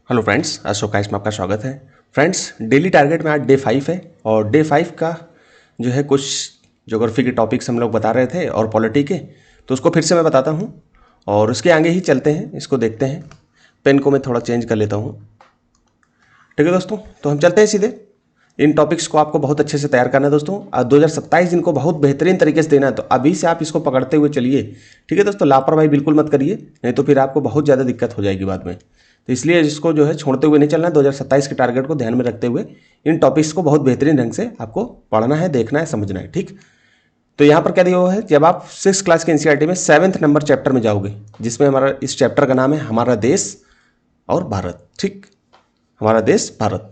Hello friends, Ashok में आपका स्वागत है। फ्रेंड्स, डेली टारगेट में आज डे 5 है और डे 5 का जो है कुछ ज्योग्राफी के टॉपिक्स हम लोग बता रहे थे और पॉलिटी के, तो उसको फिर से मैं बताता हूँ और उसके आगे ही चलते हैं, इसको देखते हैं। पेन को मैं थोड़ा चेंज कर लेता हूँ। ठीक है दोस्तों, तो हम चलते हैं सीधे। इन टॉपिक्स को आपको बहुत अच्छे से तैयार करना है दोस्तों। 2027 इनको बहुत बेहतरीन तरीके से देना है, तो अभी से आप इसको पकड़ते हुए चलिए। ठीक है दोस्तों, लापरवाही बिल्कुल मत करिए, नहीं तो फिर आपको बहुत ज़्यादा दिक्कत हो जाएगी बाद में। तो इसलिए इसको जो है छोड़ते हुए नहीं चलना है। 2027 के टारगेट को ध्यान में रखते हुए इन टॉपिक्स को बहुत बेहतरीन ढंग से आपको पढ़ना है, देखना है, समझना है। ठीक, तो यहाँ पर क्या दिया हुआ है, जब आप 6th क्लास के एनसीईआरटी में 7th नंबर चैप्टर में जाओगे, जिसमें हमारा इस चैप्टर का नाम है हमारा देश और भारत। ठीक, हमारा देश भारत,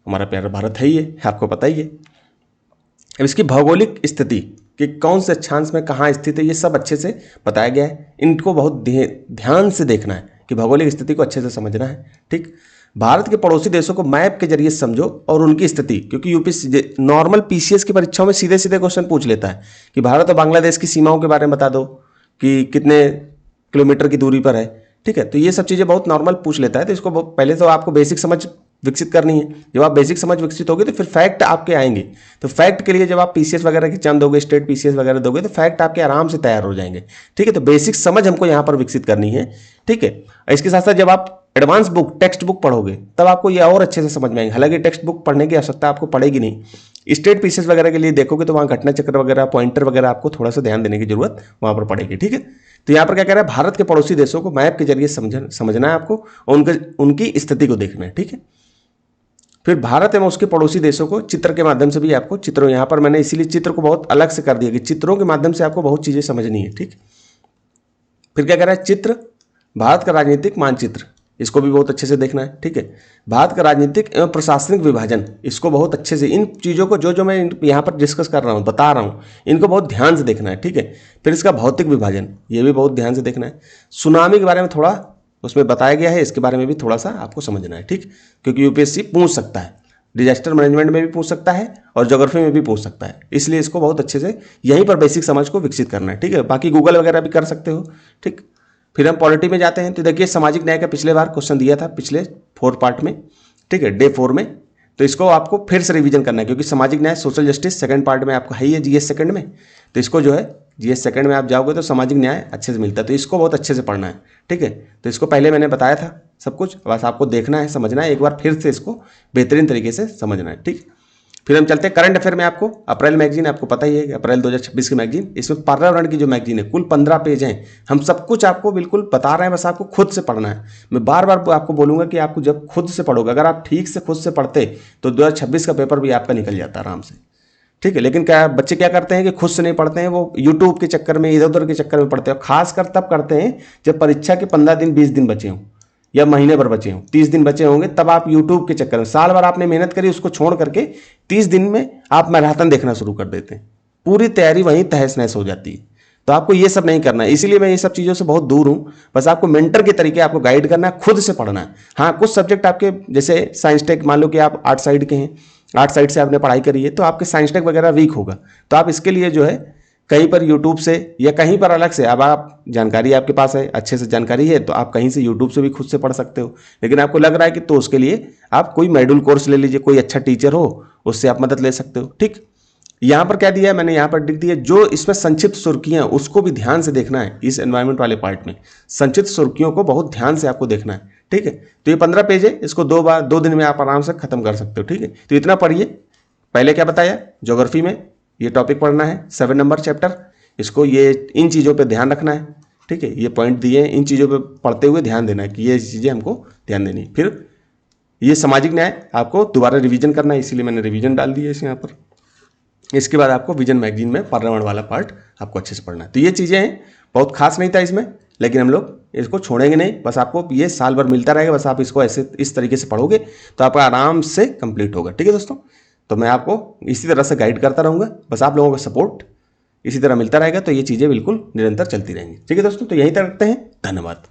हमारा प्यारा भारत है, ये आपको पता ही है। अब इसकी भौगोलिक स्थिति कि कौन से अक्षांश में कहाँ स्थित है, ये सब अच्छे से बताया गया है। इनको बहुत ध्यान से देखना है कि भौगोलिक स्थिति को अच्छे से समझना है। ठीक, भारत के पड़ोसी देशों को मैप के जरिए समझो और उनकी स्थिति, क्योंकि यूपी नॉर्मल पीसीएस की परीक्षाओं में सीधे सीधे क्वेश्चन पूछ लेता है कि भारत और बांग्लादेश की सीमाओं के बारे में बता दो कि कितने किलोमीटर की दूरी पर है। ठीक है, तो ये सब चीज़ें बहुत नॉर्मल पूछ लेता है, तो इसको पहले तो आपको बेसिक समझ विकसित करनी है। जब आप बेसिक समझ विकसित होगी तो फिर फैक्ट आपके आएंगे। तो फैक्ट के लिए जब आप पीसीएस वगैरह की एग्जाम दोगे, स्टेट पीसीएस वगैरह दोगे, तो फैक्ट आपके आराम से तैयार हो जाएंगे। ठीक है, तो बेसिक समझ हमको यहाँ पर विकसित करनी है। ठीक है, इसके साथ साथ जब आप एडवांस बुक, टेक्स्ट बुक पढ़ोगे, तब आपको ये और अच्छे से समझ में आएंगे। हालांकि टेक्स्ट बुक पढ़ने की आवश्यकता आपको पड़ेगी नहीं। स्टेट पीसीएस वगैरह के लिए देखोगे तो वहाँ घटना चक्र वगैरह, पॉइंटर वगैरह आपको थोड़ा सा ध्यान देने की जरूरत वहाँ पर पड़ेगी। ठीक है, तो यहाँ पर क्या कह रहा है, भारत के पड़ोसी देशों को मैप के जरिए समझना है आपको और उनकी स्थिति को देखना है। ठीक है, फिर भारत एवं उसके पड़ोसी देशों को चित्र के माध्यम से भी आपको चित्रों, यहाँ पर मैंने इसीलिए चित्र को बहुत अलग से कर दिया कि चित्रों के माध्यम से आपको बहुत चीज़ें समझनी है। ठीक, फिर क्या कह रहा है, चित्र, भारत का राजनीतिक मानचित्र, इसको भी बहुत अच्छे से देखना है। ठीक है, भारत का राजनीतिक एवं प्रशासनिक विभाजन, इसको बहुत अच्छे से, इन चीज़ों को जो मैं यहाँ पर डिस्कस कर रहा हूँ, बता रहा हूँ, इनको बहुत ध्यान से देखना है। ठीक है, फिर इसका भौतिक विभाजन, ये भी बहुत ध्यान से देखना है। सुनामी के बारे में थोड़ा उसमें बताया गया है, इसके बारे में भी थोड़ा सा आपको समझना है। ठीक, क्योंकि यूपीएससी पूछ सकता है, डिजास्टर मैनेजमेंट में भी पूछ सकता है और ज्योग्राफी में भी पूछ सकता है, इसलिए इसको बहुत अच्छे से यहीं पर बेसिक समझ को विकसित करना है। ठीक है, बाकी गूगल वगैरह भी कर सकते हो। ठीक, फिर हम पॉलिटी में जाते हैं, तो देखिए सामाजिक न्याय का पिछले बार क्वेश्चन दिया था, पिछले 4 पार्ट में। ठीक है, डे 4 में, तो इसको आपको फिर से रिवीजन करना है, क्योंकि सामाजिक न्याय सोशल जस्टिस सेकंड पार्ट में आपको है ही है, जीएस सेकंड में। तो इसको जो है जीएस सेकंड में आप जाओगे तो सामाजिक न्याय अच्छे से मिलता है, तो इसको बहुत अच्छे से पढ़ना है। ठीक है, तो इसको पहले मैंने बताया था सब कुछ, बस आपको देखना है, समझना है, एक बार फिर से इसको बेहतरीन तरीके से समझना है। ठीक, फिर हम चलते हैं करंट अफेयर में। आपको अप्रैल मैगजीन आपको पता ही है कि अप्रैल 2026 की मैगजीन, इसमें पर्यावरण की जो मैगजीन है, कुल 15 पेज हैं। हम सब कुछ आपको बिल्कुल बता रहे हैं, बस आपको खुद से पढ़ना है। मैं बार बार आपको बोलूंगा कि आपको जब खुद से पढ़ोगे, अगर आप ठीक से खुद से पढ़ते तो 2026 का पेपर भी आपका निकल जाता आराम से। ठीक है, लेकिन क्या बच्चे क्या करते हैं कि खुद से नहीं पढ़ते हैं, वो यूट्यूब के चक्कर में, इधर उधर के चक्कर में पढ़ते हैं। खासकर तब करते हैं जब परीक्षा के 15 दिन 20 दिन बचे हों या महीने भर बचे हों, 30 दिन बचे होंगे, तब आप यूट्यूब के चक्कर में, साल भर आपने मेहनत करी, उसको छोड़ करके 30 दिन में आप मैराथन देखना शुरू कर देते हैं, पूरी तैयारी वहीं तहस नहस हो जाती है। तो आपको ये सब नहीं करना है, इसीलिए मैं ये सब चीज़ों से बहुत दूर हूँ। बस आपको मेंटर के तरीके आपको गाइड करना है, खुद से पढ़ना है। हाँ, कुछ सब्जेक्ट आपके, जैसे साइंस टेक, मान लो कि आप आर्ट साइड के हैं, आर्ट साइड से आपने पढ़ाई करी है, तो आपके साइंस टेक वगैरह वीक होगा, तो आप इसके लिए जो है कहीं पर यूट्यूब से या कहीं पर अलग से, अब आप जानकारी आपके पास है, अच्छे से जानकारी है, तो आप कहीं से यूट्यूब से भी खुद से पढ़ सकते हो। लेकिन आपको लग रहा है कि, तो उसके लिए आप कोई मॉड्यूल कोर्स ले लीजिए, कोई अच्छा टीचर हो, उससे आप मदद ले सकते हो। ठीक, यहाँ पर क्या दिया है मैंने, यहाँ पर लिख दिया, जो इसमें संक्षिप्त सुर्खियाँ, उसको भी ध्यान से देखना है। इस एनवायरमेंट वाले पार्ट में संक्षिप्त सुर्खियों को बहुत ध्यान से आपको देखना है। ठीक है, तो ये 15 पेज है, इसको 2 दिन में आप आराम से खत्म कर सकते हो। ठीक है, तो इतना पढ़िए। पहले क्या बताया, ज्योग्राफी में ये टॉपिक पढ़ना है, 7 नंबर चैप्टर, इसको ये इन चीज़ों पे ध्यान रखना है। ठीक है, ये पॉइंट दिए हैं, इन चीज़ों पे पढ़ते हुए ध्यान देना है कि ये चीज़ें हमको ध्यान देनी। फिर ये सामाजिक न्याय आपको दोबारा रिवीजन करना है, इसीलिए मैंने रिवीजन डाल दिया है यहाँ पर। इसके बाद आपको विजन मैगजीन में पर्यावरण वाला पार्ट आपको अच्छे से पढ़ना है। तो ये चीज़ें हैं, बहुत खास नहीं था इसमें, लेकिन हम लोग इसको छोड़ेंगे नहीं, बस आपको ये साल भर मिलता रहेगा, बस आप इसको ऐसे इस तरीके से पढ़ोगे तो आपका आराम से कंप्लीट होगा। ठीक है दोस्तों, तो मैं आपको इसी तरह से गाइड करता रहूँगा, बस आप लोगों का सपोर्ट इसी तरह मिलता रहेगा, तो ये चीज़ें बिल्कुल निरंतर चलती रहेंगी। ठीक है दोस्तों, तो यहीं तक रखते हैं, धन्यवाद।